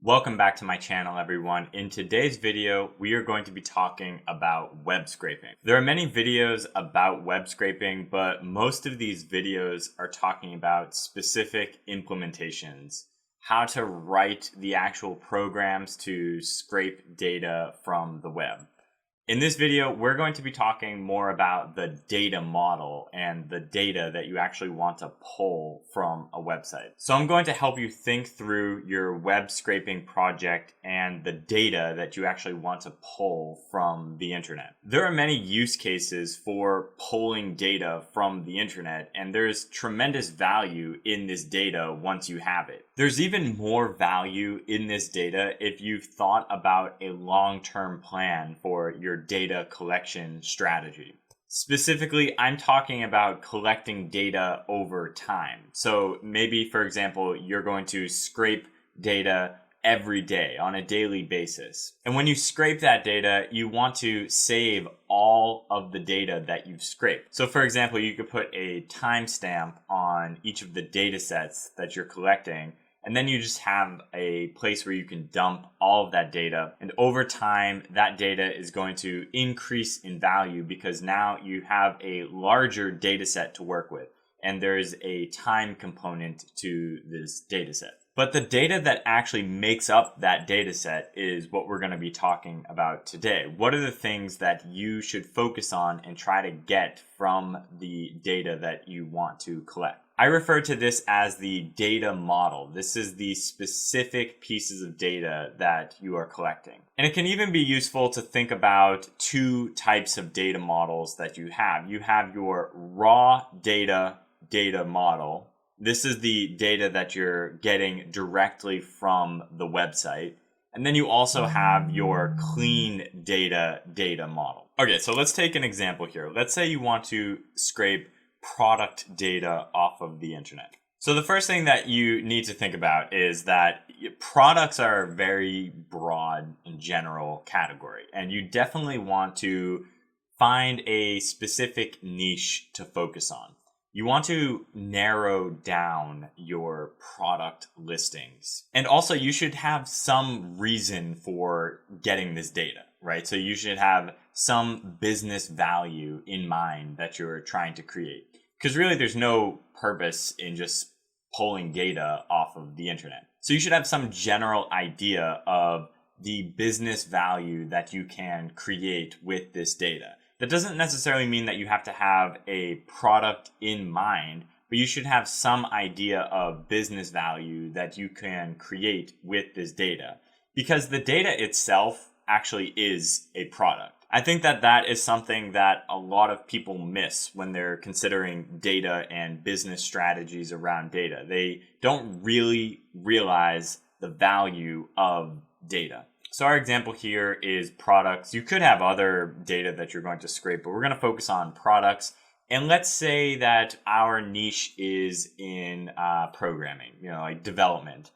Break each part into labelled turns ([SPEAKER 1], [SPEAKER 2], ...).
[SPEAKER 1] Welcome back to my channel, everyone. In today's video, we are going to be talking about web scraping. There are many videos about web scraping, but most of these videos are talking about specific implementations, how to write the actual programs to scrape data from the web. In this video, we're going to be talking more about the data model and the data that you actually want to pull from a website. So I'm going to help you think through your web scraping project and the data that you actually want to pull from the internet. There are many use cases for pulling data from the internet, and there's tremendous value in this data once you have it. There's even more value in this data if you've thought about a long-term plan for your data collection strategy. Specifically, I'm talking about collecting data over time. So maybe, for example, you're going to scrape data every day on a daily basis. And when you scrape that data, you want to save all of the data that you've scraped. So for example, you could put a timestamp on each of the data sets that you're collecting, and then you just have a place where you can dump all of that data. And over time, that data is going to increase in value because now you have a larger data set to work with. And there's a time component to this data set. But the data that actually makes up that data set is what we're going to be talking about today. What are the things that you should focus on and try to get from the data that you want to collect? I refer to this as the data model. This is the specific pieces of data that you are collecting. And it can even be useful to think about two types of data models that you have. You have your raw data model. This is the data that you're getting directly from the website. And then you also have your clean data model. Okay, so let's take an example here. Let's say you want to scrape product data off of the internet. So the first thing that you need to think about is that products are a very broad and general category, and you definitely want to find a specific niche to focus on. You want to narrow down your product listings. And also you should have some reason for getting this data, right? So you should have some business value in mind that you're trying to create. Because really there's no purpose in just pulling data off of the internet. So you should have some general idea of the business value that you can create with this data. That doesn't necessarily mean that you have to have a product in mind, but you should have some idea of business value that you can create with this data. Because the data itself actually is a product. I think that that is something that a lot of people miss when they're considering data and business strategies around data. They don't really realize the value of data. So our example here is products. You could have other data that you're going to scrape, but we're going to focus on products. And let's say that our niche is in programming, like development.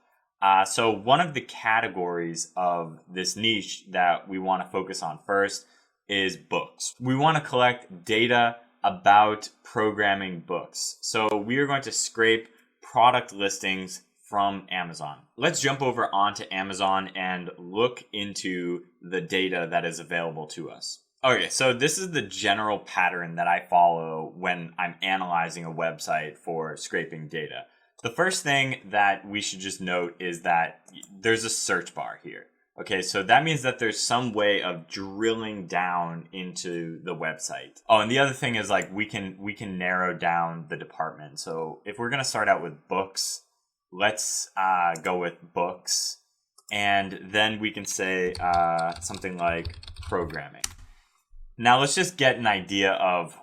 [SPEAKER 1] So one of the categories of this niche that we want to focus on first is books. We want to collect data about programming books. So we are going to scrape product listings from Amazon. Let's jump over onto Amazon and look into the data that is available to us. Okay, so this is the general pattern that I follow when I'm analyzing a website for scraping data. The first thing that we should just note is that there's a search bar here. Okay, so that means that there's some way of drilling down into the website. Oh, and the other thing is like we can narrow down the department. So if we're gonna start out with books, let's go with books, and then we can say something like programming. Now let's just get an idea of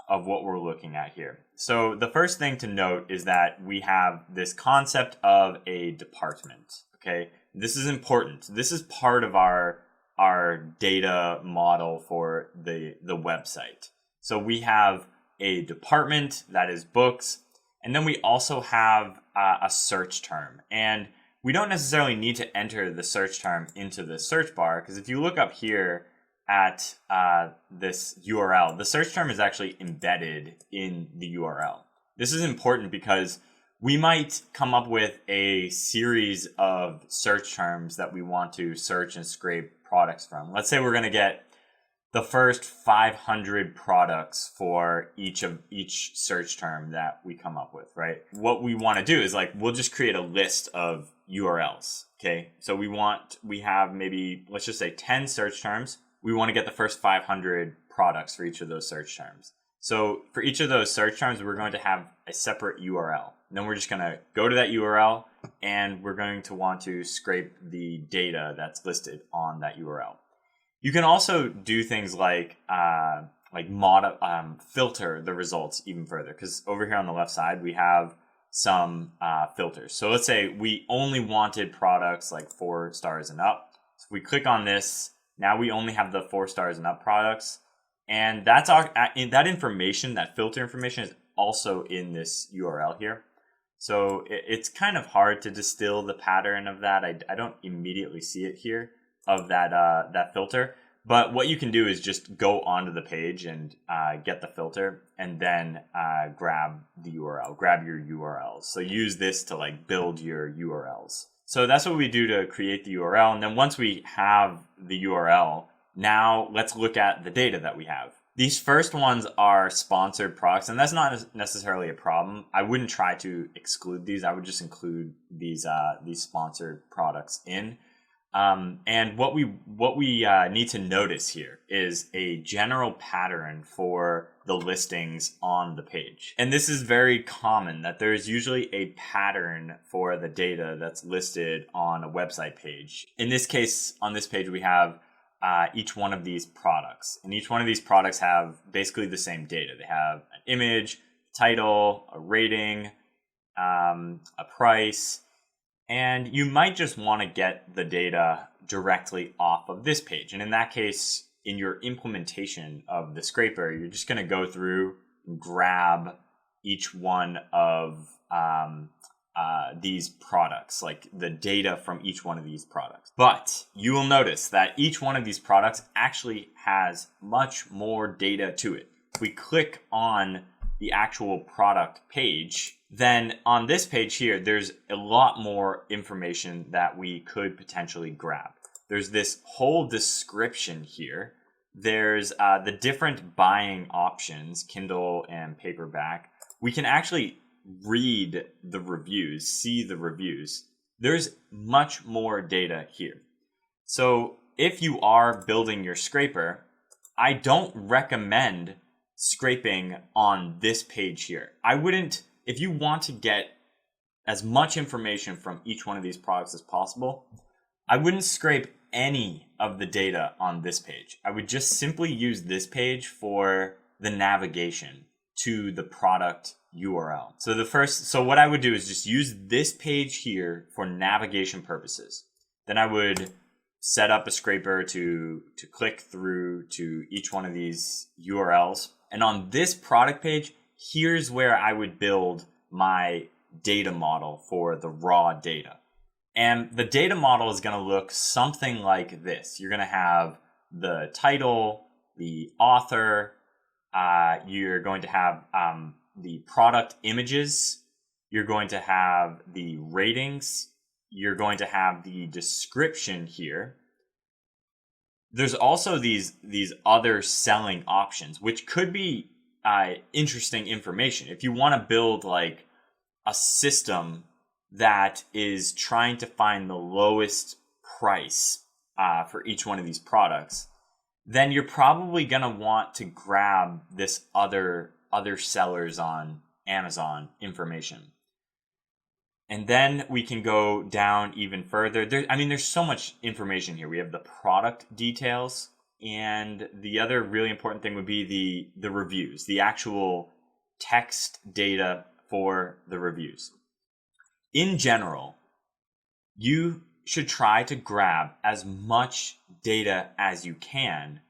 [SPEAKER 1] what we're looking at here. So the first thing to note is that we have this concept of a department, okay? This is important. This is part of our data model for the website. So we have a department that is books, and then we also have a search term. And we don't necessarily need to enter the search term into the search bar, because if you look up here at this URL, the search term is actually embedded in the URL. This is important because we might come up with a series of search terms that we want to search and scrape products from. Let's say we're going to get the first 500 products for each search term that we come up with, right? What we want to do is we'll just create a list of URLs. Okay. So we have maybe, let's just say 10 search terms. We want to get the first 500 products for each of those search terms. So for each of those search terms, we're going to have a separate URL. And then we're just going to go to that URL and we're going to want to scrape the data that's listed on that URL. You can also do things like filter the results even further, because over here on the left side we have some filters. So let's say we only wanted products like 4 stars and up. So if we click on this, now we only have the 4 stars and up products, and that's that information, that filter information, is also in this URL here. So it's kind of hard to distill the pattern of that. I don't immediately see it here, of that filter. But what you can do is just go onto the page and get the filter, and then grab the URL, grab your URLs. So use this to build your URLs. So that's what we do to create the URL. And then once we have the URL, now let's look at the data that we have. These first ones are sponsored products, and that's not necessarily a problem. I wouldn't try to exclude these. I would just include these sponsored products in. And what we need to notice here is a general pattern for the listings on the page. And this is very common, that there's usually a pattern for the data that's listed on a website page. In this case, on this page, we have each one of these products. And each one of these products have basically the same data. They have an image, title, a rating, a price. And you might just want to get the data directly off of this page. And in that case, in your implementation of the scraper, you're just going to go through and grab each one of these products, like the data from each one of these products. But you will notice that each one of these products actually has much more data to it. If we click on the actual product page, then on this page here, there's a lot more information that we could potentially grab. There's this whole description here. There's the different buying options, Kindle and paperback. We can actually read the reviews, see the reviews. There's much more data here. So if you are building your scraper, I don't recommend scraping on this page here. I wouldn't, if you want to get as much information from each one of these products as possible, I wouldn't scrape any of the data on this page. I would just simply use this page for the navigation to the product URL. So what I would do is just use this page here for navigation purposes. Then I would set up a scraper to click through to each one of these URLs. And on this product page, here's where I would build my data model for the raw data. And the data model is going to look something like this. You're going to have the title, the author, you're going to have the product images, you're going to have the ratings, you're going to have the description here. There's also these other selling options, which could be interesting information. If you want to build like a system that is trying to find the lowest price for each one of these products, then you're probably going to want to grab this other sellers on Amazon information. And then we can go down even further. There's so much information here. We have the product details, and the other really important thing would be the reviews, the actual text data for the reviews. In general, you should try to grab as much data as you can,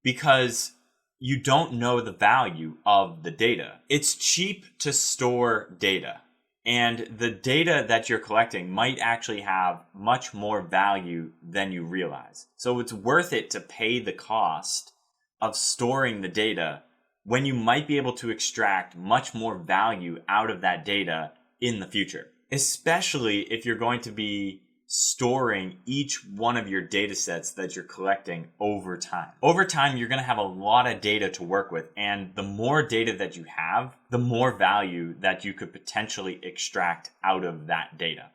[SPEAKER 1] because you don't know the value of the data. It's cheap to store data, and the data that you're collecting might actually have much more value than you realize. So it's worth it to pay the cost of storing the data when you might be able to extract much more value out of that data in the future, especially if you're going to be storing each one of your data sets that you're collecting over time. Over time, you're going to have a lot of data to work with, and the more data that you have, the more value that you could potentially extract out of that data.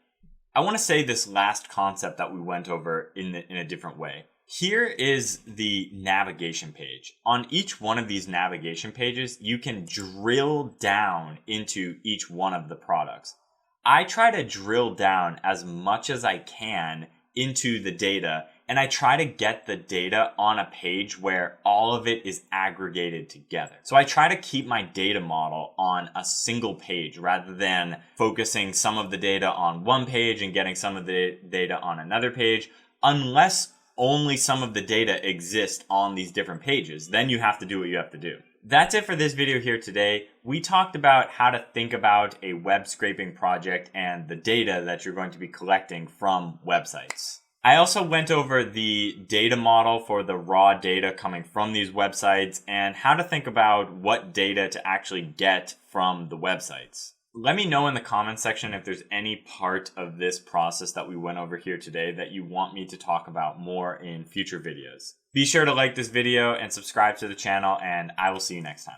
[SPEAKER 1] I want to say this last concept that we went over in a different way. Here is the navigation page. On each one of these navigation pages, you can drill down into each one of the products. I try to drill down as much as I can into the data, and I try to get the data on a page where all of it is aggregated together. So I try to keep my data model on a single page rather than focusing some of the data on one page and getting some of the data on another page, unless only some of the data exist on these different pages. Then you have to do what you have to do. That's it for this video here today. We talked about how to think about a web scraping project and the data that you're going to be collecting from websites. I also went over the data model for the raw data coming from these websites and how to think about what data to actually get from the websites. Let me know in the comments section if there's any part of this process that we went over here today that you want me to talk about more in future videos. Be sure to like this video and subscribe to the channel, and I will see you next time.